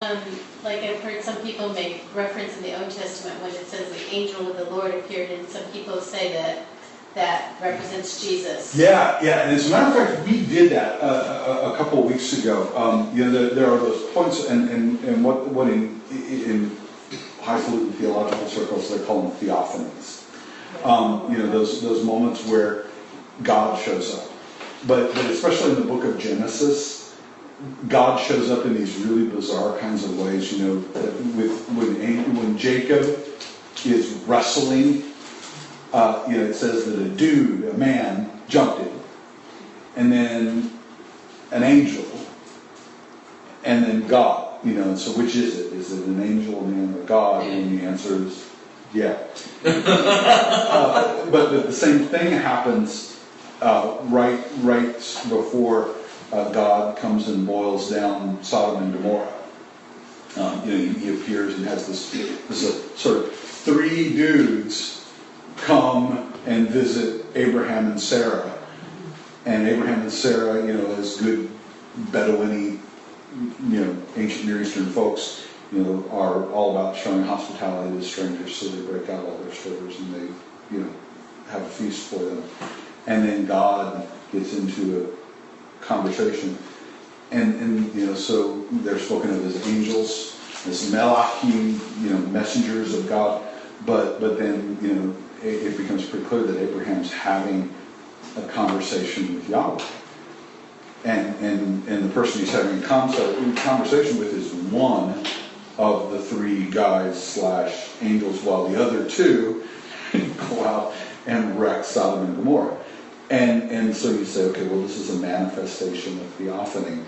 Like I've heard some people make reference in the Old Testament when it says the angel of the Lord appeared, and some people say that represents Jesus. Yeah, and as a matter of fact, we did that a couple of weeks ago. There are those points, and what in highfalutin theological circles they call them theophanies. Those moments where God shows up, but especially in the book of Genesis, God shows up in these really bizarre kinds of ways. When Jacob is wrestling, it says that a man, jumped him, and then an angel, and then God. And so which is it? Is it an angel, a man, or God? And the answer is yeah. But the same thing happens right before God comes and boils down Sodom and Gomorrah. He appears and has this sort of three dudes come and visit Abraham and Sarah. And Abraham and Sarah, as good Bedouin, ancient Near Eastern folks, are all about showing hospitality to strangers, so they break out all their stores and they, have a feast for them. And then God gets into a conversation, and so they're spoken of as angels, as melachim, messengers of God. But then it becomes pretty clear that Abraham's having a conversation with Yahweh, and the person he's having a conversation with is one of the three guys / angels, while the other two go out and wreck Sodom and Gomorrah. And so you say, okay, well, this is a manifestation of theophany,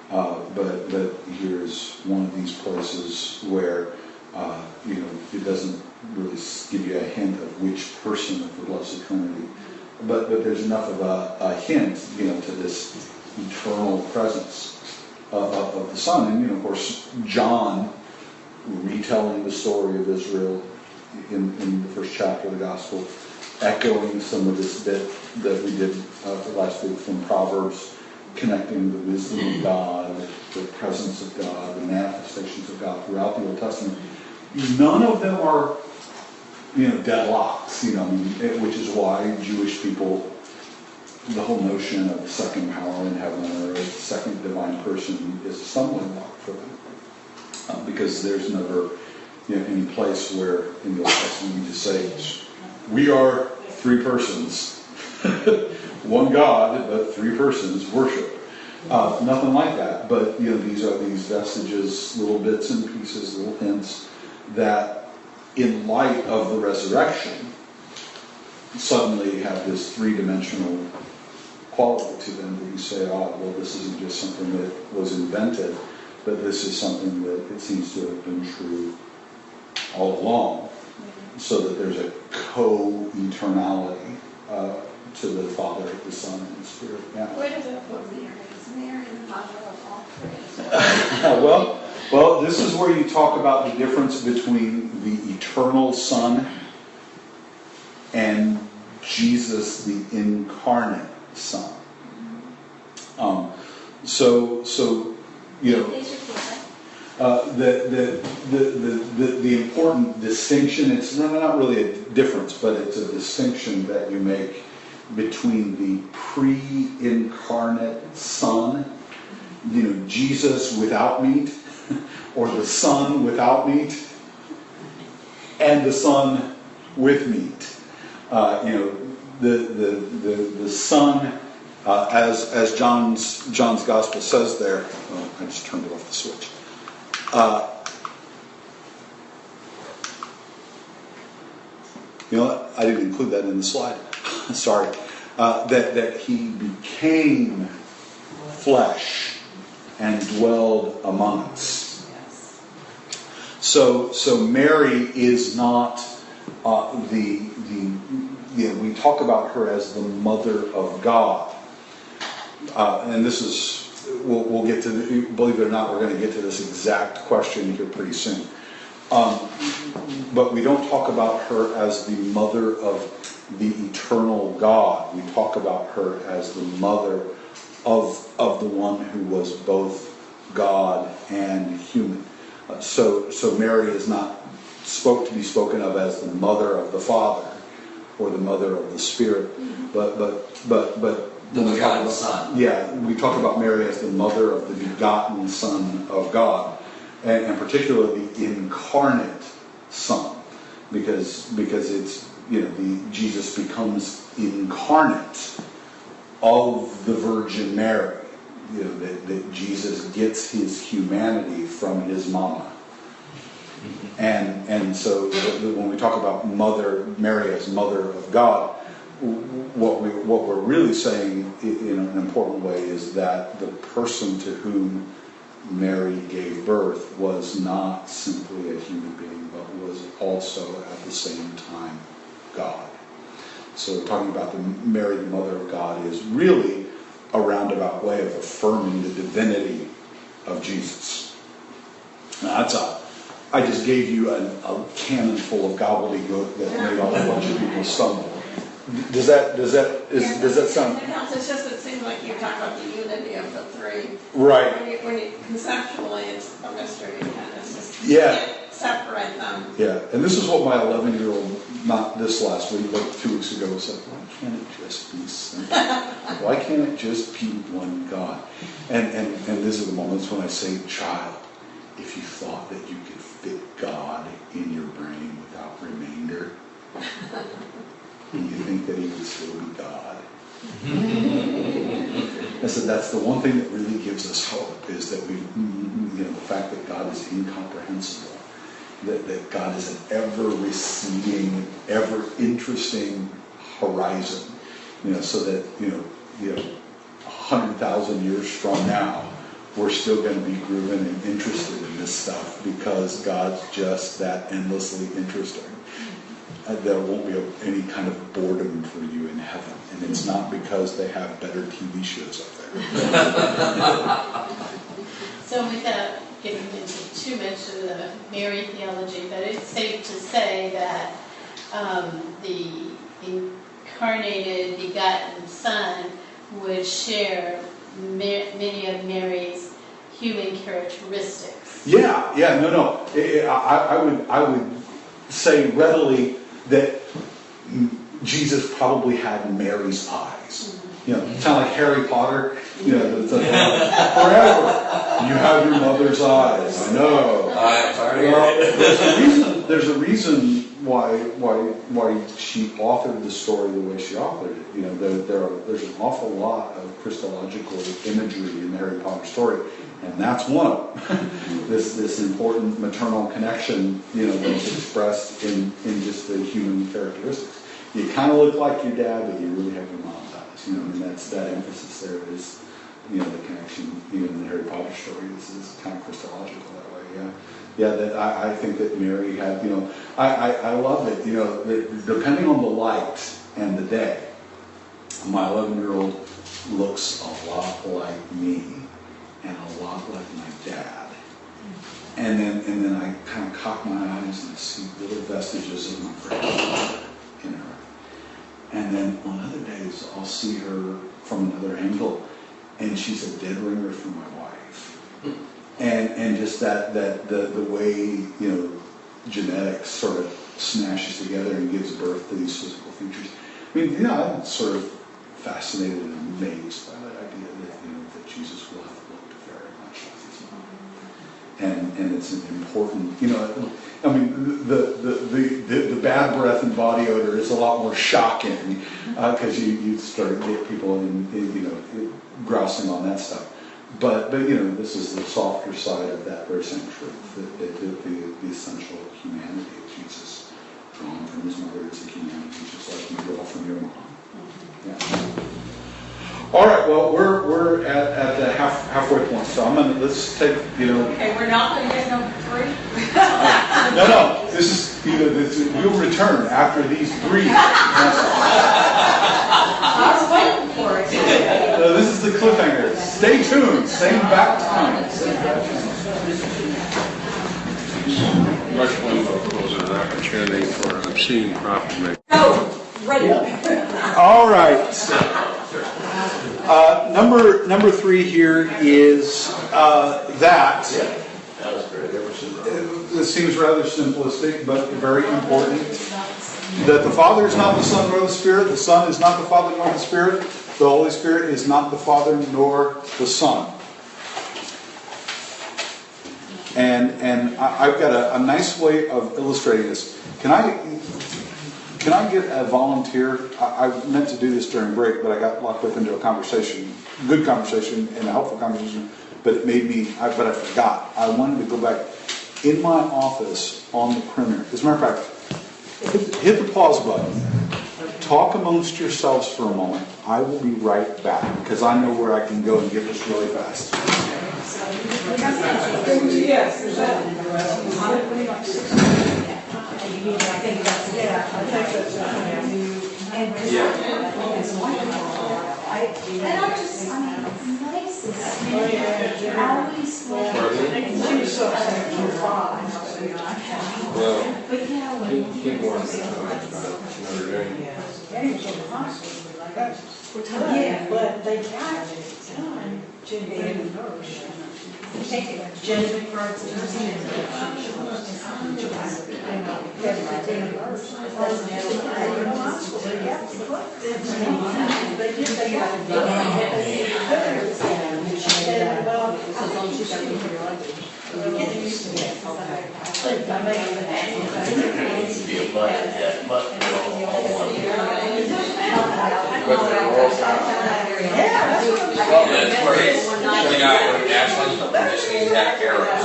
but here's one of these places where it doesn't really give you a hint of which person of the Blessed Trinity, but there's enough of a hint, to this eternal presence of the Son. And of course, John, retelling the story of Israel in the first chapter of the Gospel, echoing some of this bit that we did last week from Proverbs, connecting the wisdom of God, the presence of God, the manifestations of God throughout the Old Testament. None of them are, deadlocks, which is why Jewish people, the whole notion of the second power in heaven or a second divine person is a stumbling block for them. Because there's never any place where in the Old Testament you just say, we are three persons, one God, but three persons worship. Nothing like that. But these are these vestiges, little bits and pieces, little hints that, in light of the resurrection, suddenly have this three-dimensional quality to them that you say, well, this isn't just something that was invented, but this is something that it seems to have been true all along. So that there's a co-eternality to the Father, the Son, and the Spirit. Yeah. Where does it put Mary? Is Mary the mother of all three? Well, this is where you talk about the difference between the eternal Son and Jesus, the incarnate Son. The important distinction, it's not really a difference, but it's a distinction that you make between the pre-incarnate Son, Jesus without meat, or the Son without meat, and the Son with meat. The Son, as John's Gospel says there. Oh, I just turned it off the switch. I didn't include that in the slide. Sorry. That he became flesh and dwelled among us. So Mary is not we talk about her as the Mother of God, and this is we'll get to. Believe it or not, we're going to get to this exact question here pretty soon. But we don't talk about her as the mother of the eternal God. We talk about her as the mother of the one who was both God and human. So Mary is not to be spoken of as the mother of the Father or the mother of the Spirit, but The begotten Son. Yeah, we talk about Mary as the mother of the begotten Son of God, and particularly the incarnate Son, because it's, Jesus becomes incarnate of the Virgin Mary. That Jesus gets his humanity from his mama. And so when we talk about Mary as mother of God, what we're really saying in an important way is that the person to whom Mary gave birth was not simply a human being, but was also at the same time God. So talking about Mary, the mother of God, is really a roundabout way of affirming the divinity of Jesus. Now I just gave you a cannon full of gobbledygook that made a bunch of people stumble. Does that sound? It's just, it seems like you're talking about the unity of the three. Right. When you conceptually, it's a mystery, and it's just, Yeah. you can't separate them. Yeah, and this is what my 11-year-old, not this last week, but 2 weeks ago, said, why can't it just be simple? Why can't it just be one God? And these are the moments when I say, child, if you thought that you could fit God in your brain without remainder, do you think that he would still be God? I said that's the one thing that really gives us hope, is that the fact that God is incomprehensible, that God is an ever-receding, ever-interesting horizon, so that 100,000 years from now, we're still going to be grooving and interested in this stuff because God's just that endlessly interesting. There won't be any kind of boredom for you in heaven, and it's not because they have better TV shows up there. So without getting into too much of the Mary theology, but it's safe to say that the incarnated, begotten Son would share many of Mary's human characteristics. Yeah, no. I would say readily that Jesus probably had Mary's eyes. Kind of like Harry Potter. It's like, forever you have your mother's eyes. I know. Well, there's a reason why she authored the story the way she authored it. There's an awful lot of Christological imagery in the Harry Potter story, and that's one of them. this important maternal connection, that's expressed in just the human characteristics. You kind of look like your dad, but you really have your mom's eyes. And that's that emphasis there is, the connection even in the Harry Potter story is kind of Christological that way. Yeah. That I think that Mary had, I love it, that depending on the light and the day, my 11-year-old looks a lot like me and a lot like my dad. And then I kind of cock my eyes and I see little vestiges of my grandmother in her. And then on other days I'll see her from another angle and she's a dead ringer for my wife. And just the way, genetics sort of smashes together and gives birth to these physical features. I mean, I'm sort of fascinated and amazed by that idea that Jesus will have looked very much like his mom. And it's an important, the bad breath and body odor is a lot more shocking because you start to get people grousing on that stuff. But this is the softer side of that very same truth, the essential humanity of Jesus, drawn from his mother as a humanity, just like you draw from your mom. Yeah. All right. Well, we're at the halfway point, so let's take Okay, we're not going to get number 3. No. This is we'll return after these 3. I was waiting for it. This is the cliffhanger. Stay tuned. Same back time. Much one was an opportunity for obscene proclamation. Go, ready. All right. Number 3 here is that That was great. it seems rather simplistic, but very important. That the Father is not the Son nor the Spirit, the Son is not the Father nor the Spirit, the Holy Spirit is not the Father nor the Son. And I've got a nice way of illustrating this. Can I get a volunteer? I meant to do this during break, but I got locked up into a conversation, good conversation and a helpful conversation, but it made me, but I forgot. I wanted to go back in my office on the printer. As a matter of fact, hit the pause button. Talk amongst yourselves for a moment. I will be right back because I know where I can go and get this really fast. Keep going. Another day. Yeah, but they got it done. The guy with Ashland just needs to have arrows.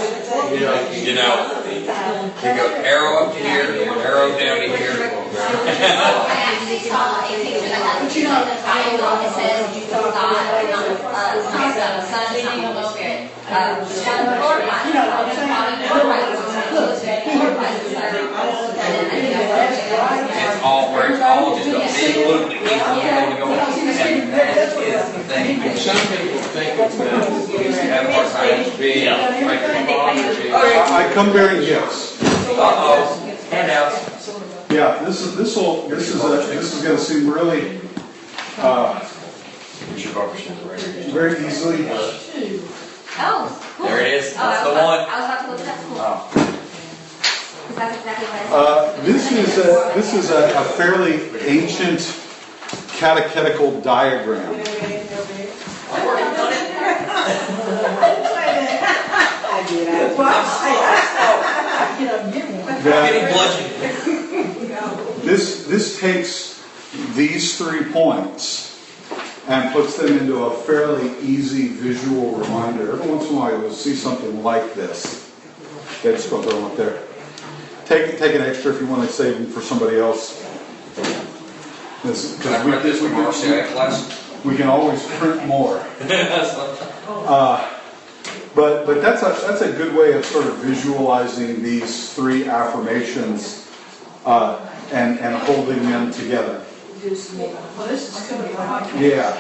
You know, he goes arrow up to here, arrow down to here. I actually saw a picture that has the title. It says God, not the Son, it's not the Holy Spirit. One glorifies the Father, the Father glorifies the Son, the Holy Spirit glorifies the Son. It's all where it's all just a big loop that keeps on going. And that is the thing. Some people think it's You have hard times being like the Father. I come bearing gifts. Uh-oh, handouts. Yeah, this is going to seem really very easily. Oh, cool. There it is. Oh, That's the one. I was about to look at that. Cool. Oh. That's exactly what I This is a fairly ancient catechetical diagram. Getting bludgeoned. This takes these 3 points and puts them into a fairly easy visual reminder. Every once in a while you'll see something like this. Okay, just go throw them up there. Take an extra if you want to save them for somebody else. Can I print this from our CI class? We can always print more. But that's a good way of sort of visualizing these 3 affirmations and holding them together. Yeah.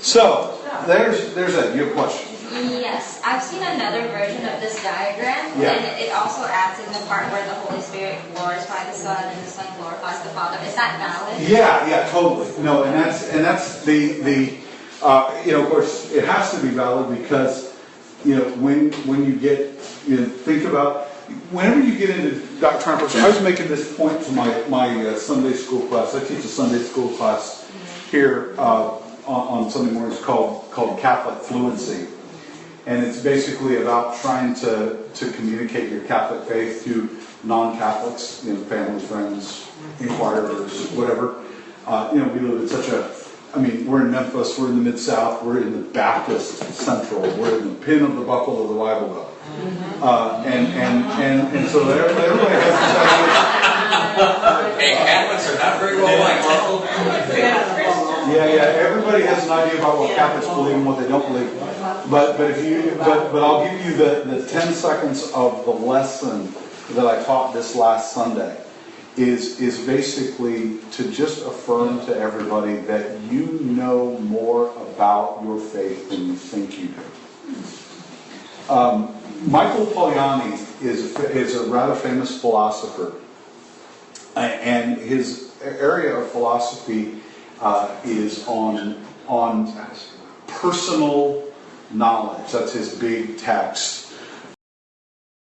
So there's that. You have a question? Yes, I've seen another version of this diagram, Yeah. and it also adds in the part where the Holy Spirit glorifies the Son and the Son glorifies the Father. Is that valid? Yeah, totally. No, and that's the of course, it has to be valid because when you get think about whenever you get into doctrinal principles. I was making this point to my Sunday school class. I teach a Sunday school class here on Sunday mornings called Catholic Fluency. And it's basically about trying to communicate your Catholic faith to non-Catholics, family, friends, inquirers, whatever. We live in such we're in Memphis, we're in the Mid-South, we're in the Baptist Central, we're in the pin of the buckle of the Bible Belt. And so everybody has this idea. Hey, Catholics are not very well liked. Yeah, everybody has an idea about what Catholics believe and what they don't believe. But I'll give you the 10 seconds of the lesson that I taught this last Sunday is basically to just affirm to everybody that you know more about your faith than you think you do. Michael Pogliani is a rather famous philosopher, and his area of philosophy is on personal knowledge. That's his big text